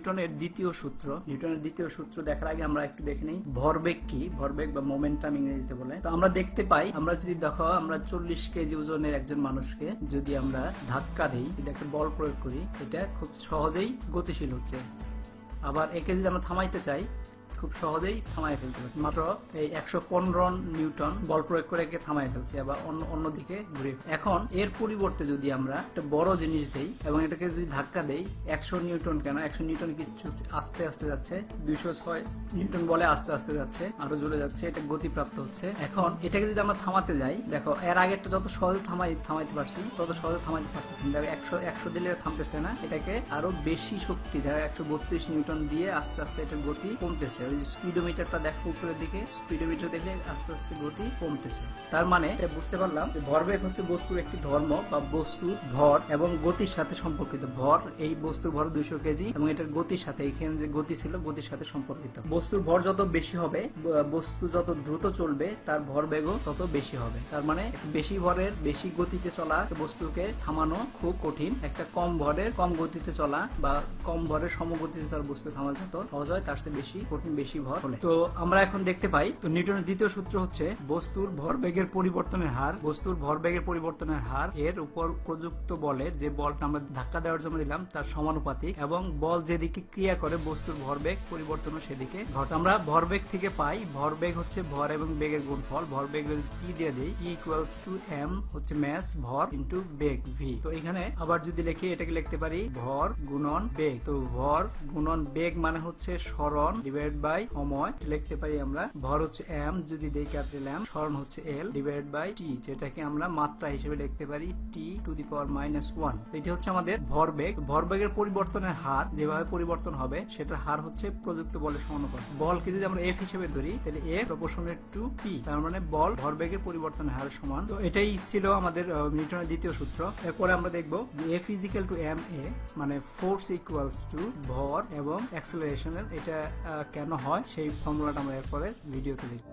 নিউটনের দ্বিতীয় সূত্র দেখার আগে আমরা একটু দেখে নিই ভরবেগ কি। ভরবেগ বা মোমেন্টাম ইংরেজিতে বলে। তো আমরা দেখতে পাই, আমরা যদি দেখো আমরা 40 কেজি ওজনের একজন মানুষকে যদি আমরা ধাক্কা দিই, যদি একটা বল প্রয়োগ করি, এটা খুব সহজেই গতিশীল হচ্ছে। আবার একে যদি আমরা থামাইতে চাই, খুব সহজেই থামাই ফেলতে পারি। মাত্র এই 115 নিউটন বল প্রয়োগ করে একে থামাই ফেলছি, আবার অন্যদিকে ঘুরে। এখন এর পরিবর্তে যদি আমরা একটা বড় জিনিস দেই এবং এটাকে যদি ধাক্কা দেই, 100 নিউটন কেন, 100 নিউটন কিছু আস্তে আস্তে যাচ্ছে, 206 নিউটন বলে আস্তে আস্তে যাচ্ছে, আরো জোরে যাচ্ছে, এটা গতিপ্রাপ্ত হচ্ছে। এখন এটাকে যদি আমরা থামাতে যাই, দেখো এর আগেরটা যত সহজে থামাইতে পারছি, তত সহজে থামাইতে পারতেছি না। দেখো 100 দিলে থামতেছে না, এটাকে আরো বেশি শক্তি, দেখো 132 নিউটন দিয়ে আস্তে আস্তে এটার গতি কমতেছে। ওই যে স্পিডোমিটারটা দেখো উপরের দিকে, স্পিডোমিটার দেখলে আস্তে আস্তে গতি কমতেছে। তার মানে এটা বুঝতে পারলাম যে ভরবেগ হচ্ছে বস্তুর একটি ধর্ম বা বস্তুর ভর এবং গতির সাথে সম্পর্কিত। ভর, এই বস্তুর ভর 200 কেজি এবং এটার গতির সাথে, এখানে যে গতি ছিল গতির সাথে সম্পর্কিত। বস্তুর ভর যত বেশি হবে, বস্তু যত দ্রুত চলবে, তার ভরবেগও তত বেশি হবে। তার মানে বেশি ভরের বেশি গতিতে চলা বস্তুকে থামানো খুব কঠিন। একটা কম ভরের কম গতিতে চলা বা কম ভরের সমগতিতে চলা বস্তু থামানো যত সহজ হয়, তার চেয়ে বেশি কঠিন, বেশি ভর হলে। তো আমরা এখন দেখতে পাই, তো নিউটনের দ্বিতীয় সূত্র হচ্ছে বস্তুর ভরবেগের পরিবর্তনের হার। বস্তুর ভরবেগের পরিবর্তনের হার এর উপর প্রযুক্ত বলের, যে বলটা আমরা ধাক্কা দেওয়ার জন্য দিলাম, তার সমানুপাতিক, এবং বল যেদিকে ক্রিয়া করে বস্তুর ভরবেগ পরিবর্তনও সেদিকে ঘটে। আমরা ভরবেগ থেকে পাই, ভরবেগ হচ্ছে ভর এবং বেগের গুণফল। ভরবেগ পি দিয়ে দিই, E = m হচ্ছে মাস ভর ইনটু বেগ ভি। তো এখানে আবার যদি লিখি, এটাকে লিখতে পারি ভর গুণন বেগ। তো ভর গুণন বেগ মানে হচ্ছে সরণ ডিভাইড বাই সময়, লিখতে পারি আমরা ভর হচ্ছে m, যদি দেই ক্যাপিটাল M, সরণ হচ্ছে l ডিভাইড বাই t, যেটাকে আমরা মাত্রা হিসেবে লিখতে পারি t⁻⁻1। এটা হচ্ছে আমাদের ভরবেগ। ভরবেগের পরিবর্তনের হার যেভাবে পরিবর্তন হবে, সেটার হার হচ্ছে প্রযুক্ত বলের সমানুপাতিক। বলকে যদি আমরা f হিসেবে ধরি, তাহলে f প্রপোর্শনাল টু p, তার মানে বল ভরবেগের পরিবর্তনের হার সমান। তো এটাই ছিল আমাদের নিউটনের দ্বিতীয় সূত্র। এরপরে আমরা দেখব যে F = ma, মানে ফোর্স ইকুয়ালস টু ভর এবং অ্যাক্সেলারেশনের। এটা কেন হয় সেই ফর্মুলাটা আমরা এরপরে ভিডিওতে দেখব।